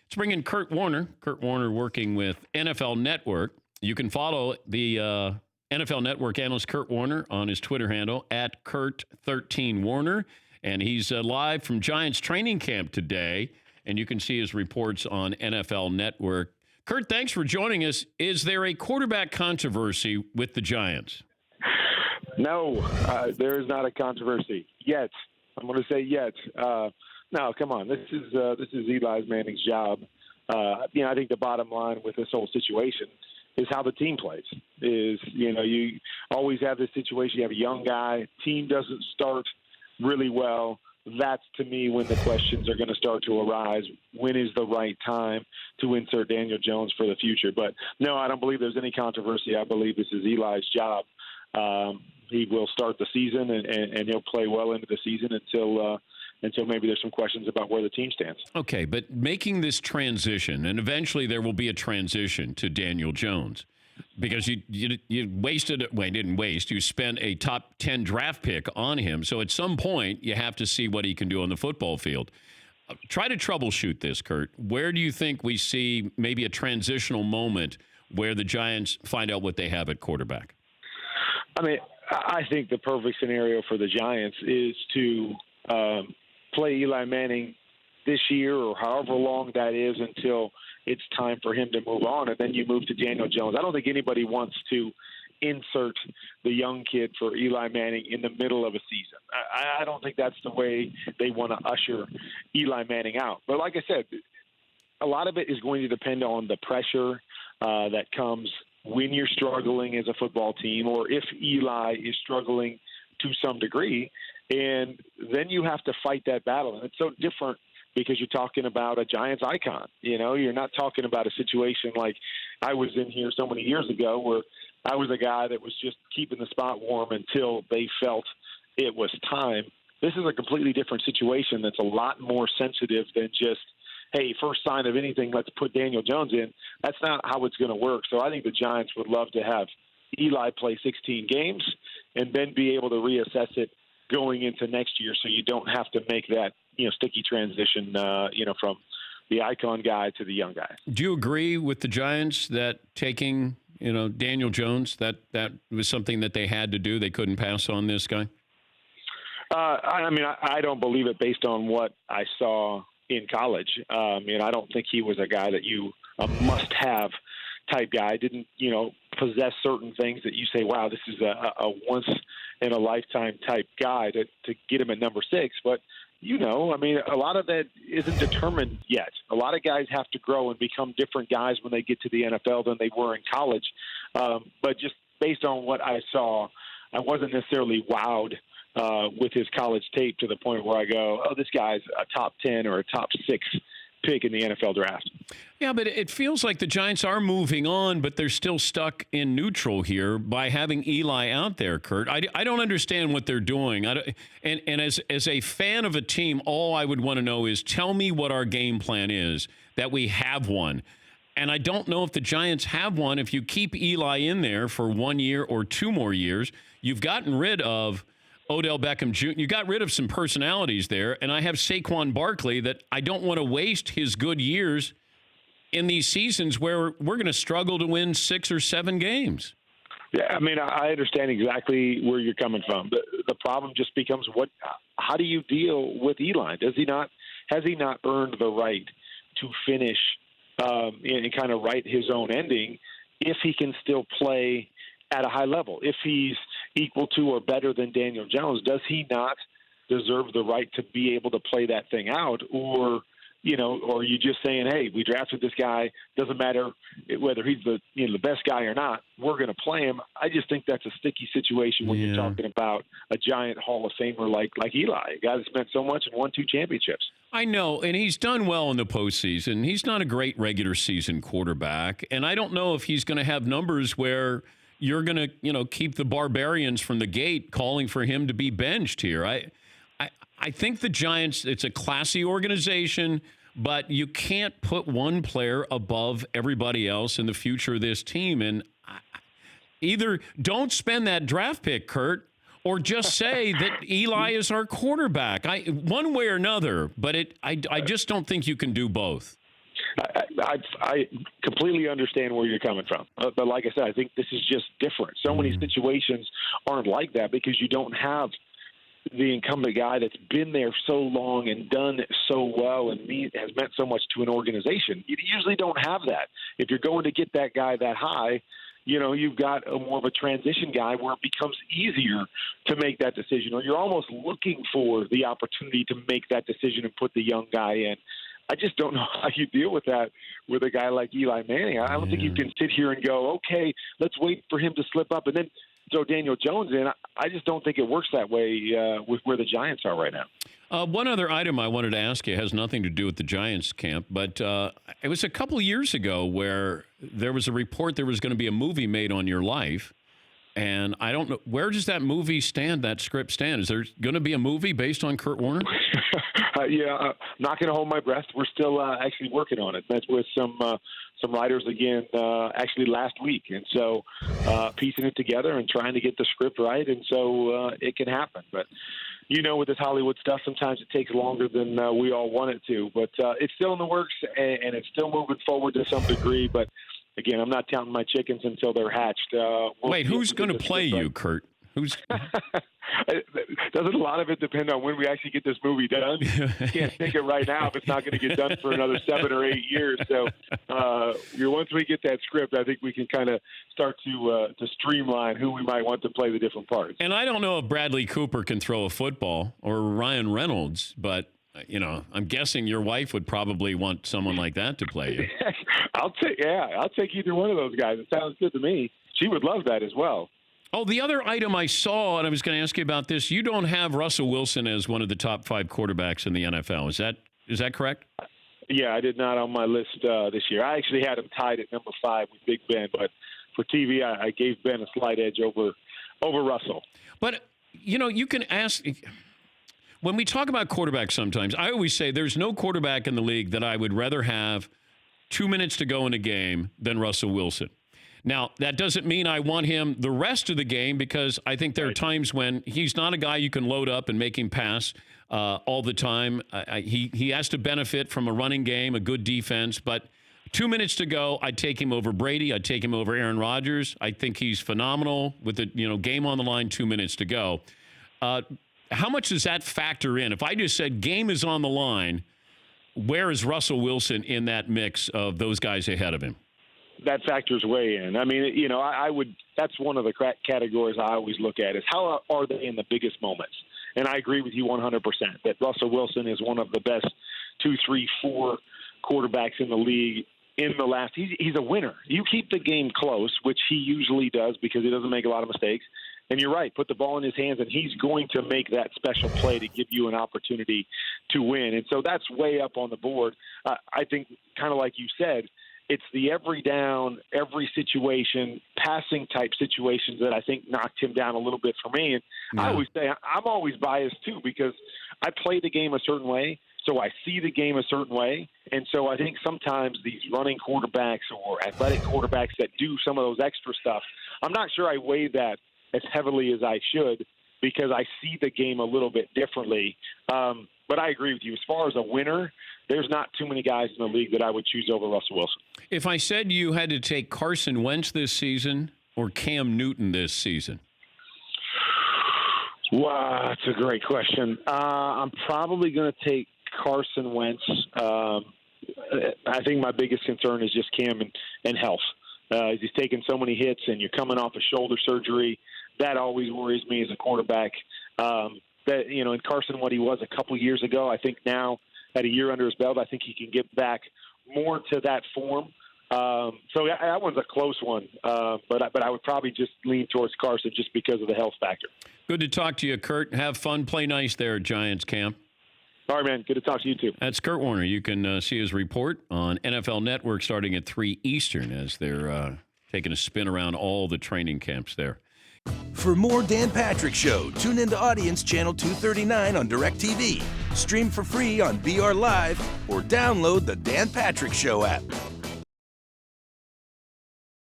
Let's bring in Kurt Warner. Kurt Warner working with NFL Network. You can follow the NFL Network analyst Kurt Warner on his Twitter handle at Kurt13Warner. And he's live from Giants training camp today. And you can see his reports on NFL Network. Kurt, thanks for joining us. Is there a quarterback controversy with the Giants? No, there is not a controversy yet. I'm going to say yet. No, come on. This is Eli Manning's job. I think the bottom line with this whole situation is how the team plays. You always have this situation. You have a young guy. Team doesn't start really well. That's, to me, when the questions are going to start to arise. When is the right time to insert Daniel Jones for the future? But, no, I don't believe there's any controversy. I believe this is Eli's job. He will start the season, and he'll play well into the season until maybe there's some questions about where the team stands. Okay, but making this transition, and eventually there will be a transition to Daniel Jones, because you wasted – well, you didn't waste. You spent a top 10 draft pick on him. So at some point, you have to see what he can do on the football field. Try to troubleshoot this, Kurt. Where do you think we see maybe a transitional moment where the Giants find out what they have at quarterback? I mean, I think the perfect scenario for the Giants is to play Eli Manning this year or however long that is until it's time for him to move on, and then you move to Daniel Jones. I don't think anybody wants to insert the young kid for Eli Manning in the middle of a season. I don't think that's the way they want to usher Eli Manning out. But like I said, a lot of it is going to depend on the pressure that comes when you're struggling as a football team, or if Eli is struggling to some degree, and then you have to fight that battle. And it's so different because you're talking about a Giants icon. You're not talking about a situation like I was in here so many years ago where I was a guy that was just keeping the spot warm until they felt it was time. This is a completely different situation that's a lot more sensitive than just, hey, first sign of anything, let's put Daniel Jones in. That's not how it's going to work. So I think the Giants would love to have Eli play 16 games and then be able to reassess it going into next year, so you don't have to make that sticky transition from the icon guy to the young guy. Do you agree with the Giants that taking Daniel Jones, that was something that they had to do? They couldn't pass on this guy? I don't believe it based on what I saw in college. I don't think he was a guy that a must-have type guy. Didn't possess certain things that you say, wow, this is a once-in-a-lifetime type guy to get him at number 6. But, a lot of that isn't determined yet. A lot of guys have to grow and become different guys when they get to the NFL than they were in college. But just based on what I saw, I wasn't necessarily wowed with his college tape to the point where I go, oh, this guy's a top 10 or a top 6 pick in the NFL draft. Yeah, but it feels like the Giants are moving on, but they're still stuck in neutral here by having Eli out there, Kurt. I don't understand what they're doing. And as a fan of a team, all I would want to know is tell me what our game plan is, that we have one. And I don't know if the Giants have one. If you keep Eli in there for 1 year or 2 more years, you've gotten rid of Odell Beckham Jr. You got rid of some personalities there, and I have Saquon Barkley that I don't want to waste his good years in these seasons where we're going to struggle to win 6 or 7 games. Yeah, I understand exactly where you're coming from. The problem just becomes how do you deal with Eli? Has he not earned the right to finish and kind of write his own ending if he can still play at a high level? If he's equal to or better than Daniel Jones, does he not deserve the right to be able to play that thing out? Or are you just saying, hey, we drafted this guy, doesn't matter whether he's the best guy or not, we're going to play him? I just think that's a sticky situation when you're talking about a giant Hall of Famer like Eli, a guy that spent so much and won 2 championships. I know, and he's done well in the postseason. He's not a great regular season quarterback, and I don't know if he's going to have numbers where you're going to, keep the barbarians from the gate calling for him to be benched here. I think the Giants, it's a classy organization, but you can't put one player above everybody else in the future of this team. And either don't spend that draft pick, Kurt, or just say that Eli is our quarterback. One way or another, but I just don't think you can do both. I completely understand where you're coming from. But like I said, I think this is just different. So many situations aren't like that because you don't have the incumbent guy that's been there so long and done so well and has meant so much to an organization. You usually don't have that. If you're going to get that guy that high, you've got more of a transition guy where it becomes easier to make that decision, or you're almost looking for the opportunity to make that decision and put the young guy in. I just don't know how you deal with that with a guy like Eli Manning. I don't think you can sit here and go, okay, let's wait for him to slip up and then throw Daniel Jones in. I just don't think it works that way with where the Giants are right now. One other item I wanted to ask you has nothing to do with the Giants camp, but it was a couple of years ago where there was a report there was going to be a movie made on your life. And I don't know, where does that movie stand, that script stand? Is there going to be a movie based on Kurt Warner? I'm not going to hold my breath. We're still actually working on it. That's with some writers again, actually last week. And so piecing it together and trying to get the script right. And so it can happen. But, with this Hollywood stuff, sometimes it takes longer than we all want it to. But it's still in the works, and it's still moving forward to some degree. But, again, I'm not counting my chickens until they're hatched. Wait, who's going to play you, Kurt? Who's? Doesn't a lot of it depend on when we actually get this movie done? Can't think it right now if it's not going to get done for another 7 or 8 years. So once we get that script, I think we can kind of start to streamline who we might want to play the different parts. And I don't know if Bradley Cooper can throw a football or Ryan Reynolds, but I'm guessing your wife would probably want someone like that to play you. I'll take either one of those guys. It sounds good to me. She would love that as well. Oh, the other item I saw, and I was going to ask you about this, you don't have Russell Wilson as one of the top 5 quarterbacks in the NFL. Is that correct? Yeah, I did not on my list this year. I actually had him tied at number 5 with Big Ben, but for TV, I gave Ben a slight edge over Russell. But, you can ask – when we talk about quarterbacks sometimes, I always say there's no quarterback in the league that I would rather have 2 minutes to go in a game than Russell Wilson. Now, that doesn't mean I want him the rest of the game because I think there are times when he's not a guy you can load up and make him pass all the time. He has to benefit from a running game, a good defense. But 2 minutes to go, I'd take him over Brady. I'd take him over Aaron Rodgers. I think he's phenomenal with the game on the line, 2 minutes to go. How much does that factor in? If I just said game is on the line, where is Russell Wilson in that mix of those guys ahead of him? That factors way in. I mean, I would. That's one of the categories I always look at is how are they in the biggest moments. And I agree with you 100% that Russell Wilson is one of the best 2, 3, 4 quarterbacks in the league in the last. He's a winner. You keep the game close, which he usually does because he doesn't make a lot of mistakes. And you're right, put the ball in his hands, and he's going to make that special play to give you an opportunity to win. And so that's way up on the board. I think, kind of like you said, it's the every down, every situation, passing type situations that I think knocked him down a little bit for me. And I always say I'm always biased too because I play the game a certain way, so I see the game a certain way. And so I think sometimes these running quarterbacks or athletic quarterbacks that do some of those extra stuff, I'm not sure I weigh that as heavily as I should because I see the game a little bit differently. But I agree with you. As far as a winner, there's not too many guys in the league that I would choose over Russell Wilson. If I said you had to take Carson Wentz this season or Cam Newton this season? Wow, that's a great question. I'm probably going to take Carson Wentz. I think my biggest concern is just Cam and health. He's taken so many hits, and you're coming off a shoulder surgery. That always worries me as a quarterback. And Carson, what he was a couple years ago, I think now at a year under his belt, I think he can get back more to that form. So that one's a close one, but I would probably just lean towards Carson just because of the health factor. Good to talk to you, Kurt. Have fun. Play nice there at Giants camp. All right, man. Good to talk to you, too. That's Kurt Warner. You can see his report on NFL Network starting at 3 Eastern as they're taking a spin around all the training camps there. For more Dan Patrick Show, tune into Audience Channel 239 on DirecTV. Stream for free on BR Live or download the Dan Patrick Show app.